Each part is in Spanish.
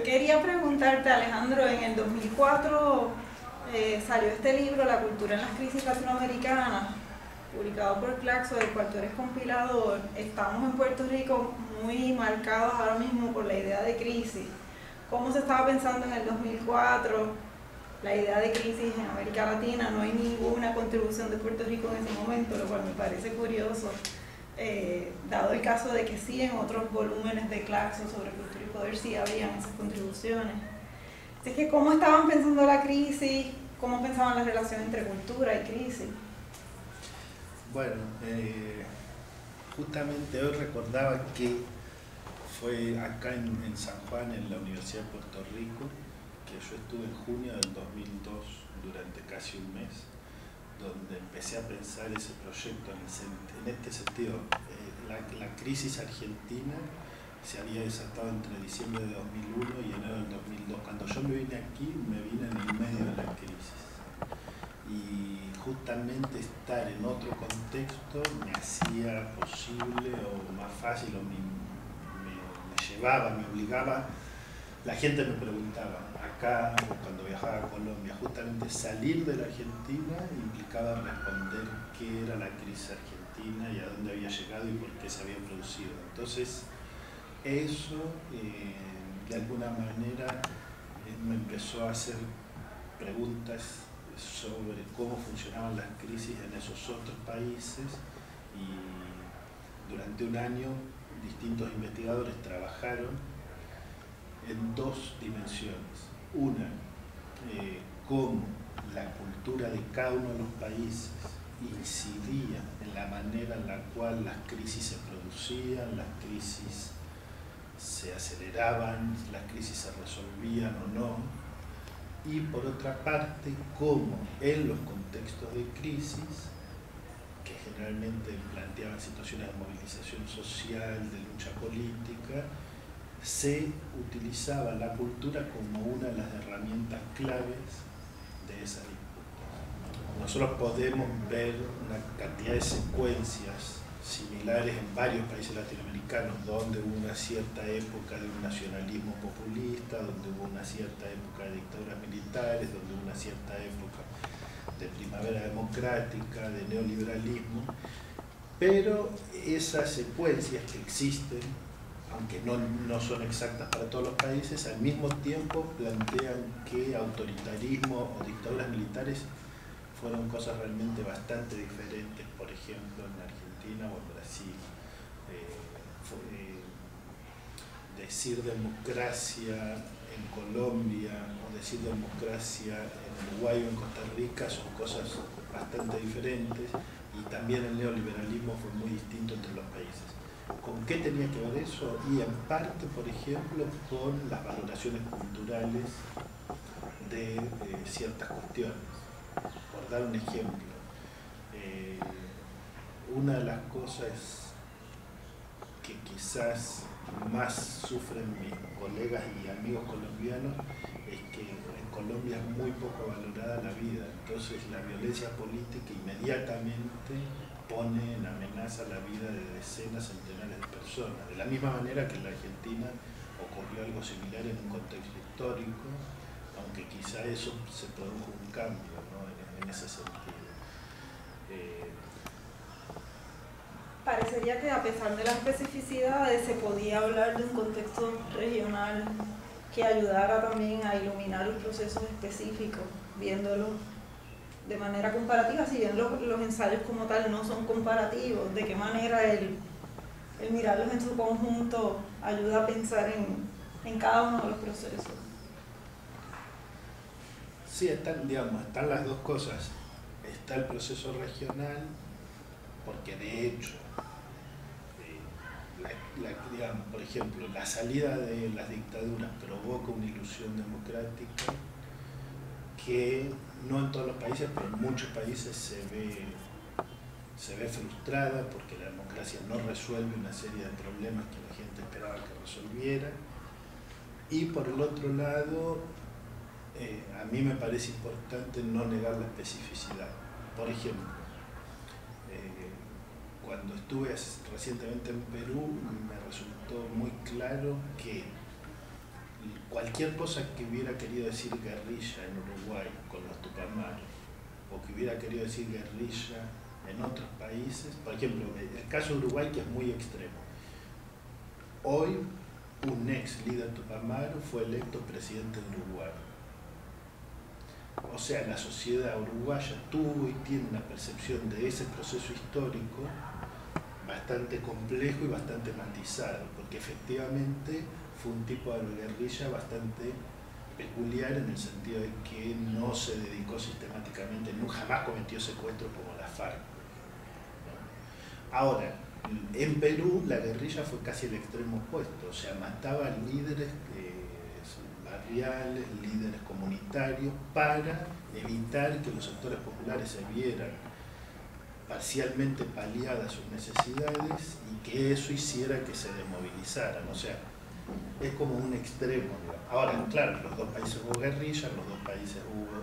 Yo quería preguntarte, Alejandro, en el 2004 salió este libro, La cultura en las crisis latinoamericanas, publicado por Claxo, del cual tú eres compilador. Estamos en Puerto Rico muy marcados ahora mismo por la idea de crisis. ¿Cómo se estaba pensando en el 2004 la idea de crisis en América Latina? No hay ninguna contribución de Puerto Rico en ese momento, lo cual me parece curioso, dado el caso de que sí en otros volúmenes de Claxo sobre cultura y poder sí habían esas contribuciones. Así que, ¿cómo estaban pensando la crisis? ¿Cómo pensaban la relación entre cultura y crisis? Bueno, justamente hoy recordaba que fue acá en San Juan, en la Universidad de Puerto Rico, que yo estuve en junio del 2002 durante casi un mes, donde empecé a pensar ese proyecto en este sentido. La crisis argentina se había desatado entre diciembre de 2001 y enero del 2002. Cuando yo me vine aquí, me vine en el medio de la crisis. Y justamente estar en otro contexto me hacía posible o más fácil, o me llevaba, me obligaba. La gente me preguntaba, acá cuando viajaba a Colombia, justamente salir de la Argentina implicaba responder qué era la crisis argentina y a dónde había llegado y por qué se había producido. Entonces, eso de alguna manera me empezó a hacer preguntas sobre cómo funcionaban las crisis en esos otros países, y durante un año distintos investigadores trabajaron en dos dimensiones. Una, cómo la cultura de cada uno de los países incidía en la manera en la cual las crisis se producían, las crisis se aceleraban, las crisis se resolvían o no. Y por otra parte, cómo en los contextos de crisis, que generalmente planteaban situaciones de movilización social, de lucha política, se utilizaba la cultura como una de las herramientas claves de esa disputa. Nosotros podemos ver una cantidad de secuencias similares en varios países latinoamericanos, donde hubo una cierta época de un nacionalismo populista, donde hubo una cierta época de dictaduras militares, donde hubo una cierta época de primavera democrática, de neoliberalismo, pero esas secuencias que existen, aunque no son exactas para todos los países, al mismo tiempo plantean que autoritarismo o dictaduras militares fueron cosas realmente bastante diferentes, por ejemplo, en Argentina o en Brasil. Decir democracia en Colombia o decir democracia en Uruguay o en Costa Rica son cosas bastante diferentes, y también el neoliberalismo fue muy distinto entre los países. ¿Con qué tenía que ver eso? Y en parte, por ejemplo, con las valoraciones culturales de ciertas cuestiones. Por dar un ejemplo, una de las cosas que quizás más sufren mis colegas y amigos colombianos es que en Colombia es muy poco valorada la vida. Entonces la violencia política inmediatamente pone en amenaza la vida de decenas, centenares de personas. De la misma manera que en la Argentina ocurrió algo similar en un contexto histórico, aunque quizá eso se produjo un cambio, ¿no? en ese sentido. Parecería que a pesar de las especificidades se podía hablar de un contexto regional que ayudara también a iluminar los procesos específicos, viéndolos de manera comparativa, si bien los ensayos como tal no son comparativos. ¿De qué manera el mirarlos en su conjunto ayuda a pensar en cada uno de los procesos? Sí, están las dos cosas. Está el proceso regional, porque de hecho, por ejemplo, la salida de las dictaduras provoca una ilusión democrática que no en todos los países, pero en muchos países se ve frustrada, porque la democracia no resuelve una serie de problemas que la gente esperaba que resolviera. Y por el otro lado, a mí me parece importante no negar la especificidad. Por ejemplo, cuando estuve recientemente en Perú, me resultó muy claro que cualquier cosa que hubiera querido decir guerrilla en Uruguay con los Tupamaros, o que hubiera querido decir guerrilla en otros países, por ejemplo, el caso de Uruguay, que es muy extremo. Hoy, un ex líder tupamaro fue electo presidente de Uruguay. O sea, la sociedad uruguaya tuvo y tiene una percepción de ese proceso histórico bastante complejo y bastante matizado, porque efectivamente fue un tipo de guerrilla bastante peculiar en el sentido de que no se dedicó sistemáticamente, jamás cometió secuestros como la FARC. Ahora, en Perú la guerrilla fue casi el extremo opuesto, o sea, mataba líderes barriales, líderes comunitarios, para evitar que los sectores populares se vieran parcialmente paliadas sus necesidades y que eso hiciera que se desmovilizaran. O sea, es como un extremo, digamos. Ahora, claro, en los dos países hubo guerrilla, en los dos países hubo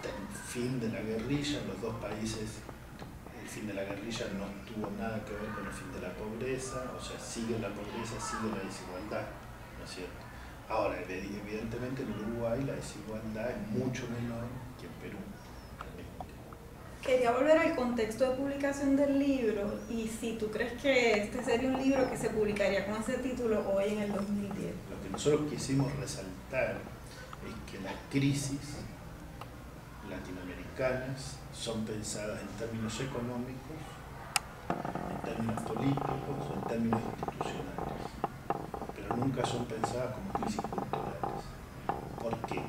el fin de la guerrilla, en los dos países el fin de la guerrilla no tuvo nada que ver con el fin de la pobreza, o sea, sigue la pobreza, sigue la desigualdad, ¿no es cierto? Ahora, evidentemente en Uruguay la desigualdad es mucho menor que en Perú. Quería volver al contexto de publicación del libro y si tú crees que este sería un libro que se publicaría con ese título hoy en el 2010. Lo que nosotros quisimos resaltar es que las crisis latinoamericanas son pensadas en términos económicos, en términos políticos o en términos institucionales, pero nunca son pensadas como crisis culturales. ¿Por qué?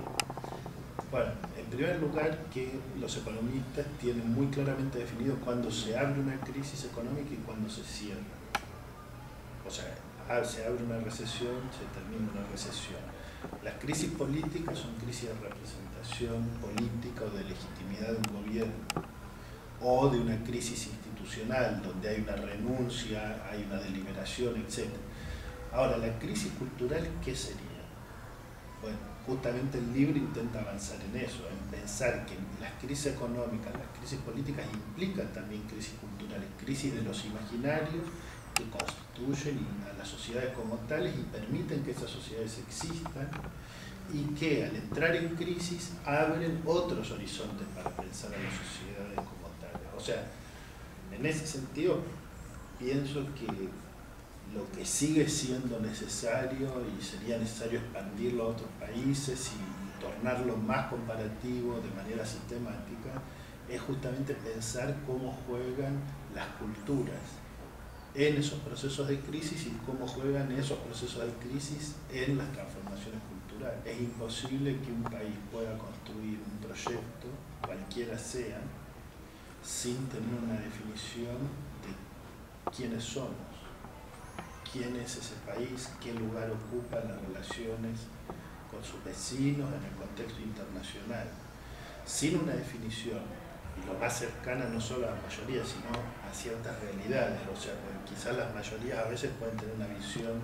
Bueno, en primer lugar, que los economistas tienen muy claramente definido cuándo se abre una crisis económica y cuándo se cierra. O sea, se abre una recesión, se termina una recesión. Las crisis políticas son crisis de representación política o de legitimidad de un gobierno, o de una crisis institucional donde hay una renuncia, hay una deliberación, etc. Ahora, la crisis cultural, ¿qué sería? Bueno, justamente el libro intenta avanzar en eso, en pensar que las crisis económicas, las crisis políticas implican también crisis culturales, crisis de los imaginarios que constituyen a las sociedades como tales y permiten que esas sociedades existan y que al entrar en crisis abren otros horizontes para pensar a las sociedades como tales. O sea, en ese sentido pienso que lo que sigue siendo necesario y sería necesario expandirlo a otros países y tornarlo más comparativo de manera sistemática es justamente pensar cómo juegan las culturas en esos procesos de crisis y cómo juegan esos procesos de crisis en las transformaciones culturales. Es imposible que un país pueda construir un proyecto, cualquiera sea, sin tener una definición de quiénes somos, quién es ese país, qué lugar ocupa en las relaciones con sus vecinos en el contexto internacional. Sin una definición, y lo más cercana no solo a la mayoría, sino a ciertas realidades, o sea, quizás las mayorías a veces pueden tener una visión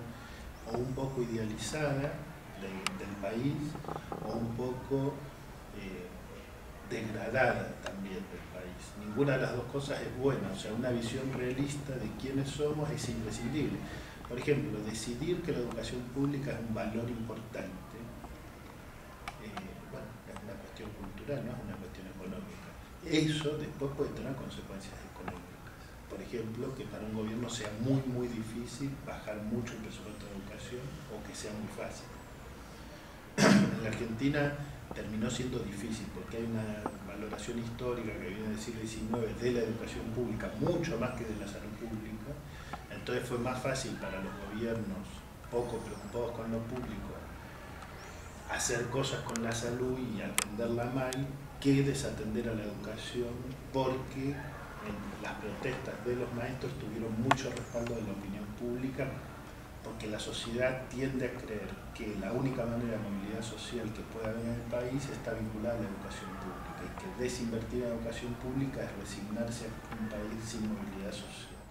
o un poco idealizada del país o un poco degradada también del país. Ninguna de las dos cosas es buena, o sea, una visión realista de quiénes somos es imprescindible. Por ejemplo, decidir que la educación pública es un valor importante, bueno, es una cuestión cultural, no es una cuestión económica. Eso después puede tener consecuencias económicas. Por ejemplo, que para un gobierno sea muy difícil bajar mucho el presupuesto de educación o que sea muy fácil. En la Argentina terminó siendo difícil porque hay una valoración histórica que viene del siglo XIX de la educación pública, mucho más que de la salud pública. Entonces fue más fácil para los gobiernos poco preocupados con lo público hacer cosas con la salud y atenderla mal que desatender a la educación, porque las protestas de los maestros tuvieron mucho respaldo de la opinión pública, porque la sociedad tiende a creer que la única manera de movilidad social que puede haber en el país está vinculada a la educación pública, y que desinvertir en la educación pública es resignarse a un país sin movilidad social.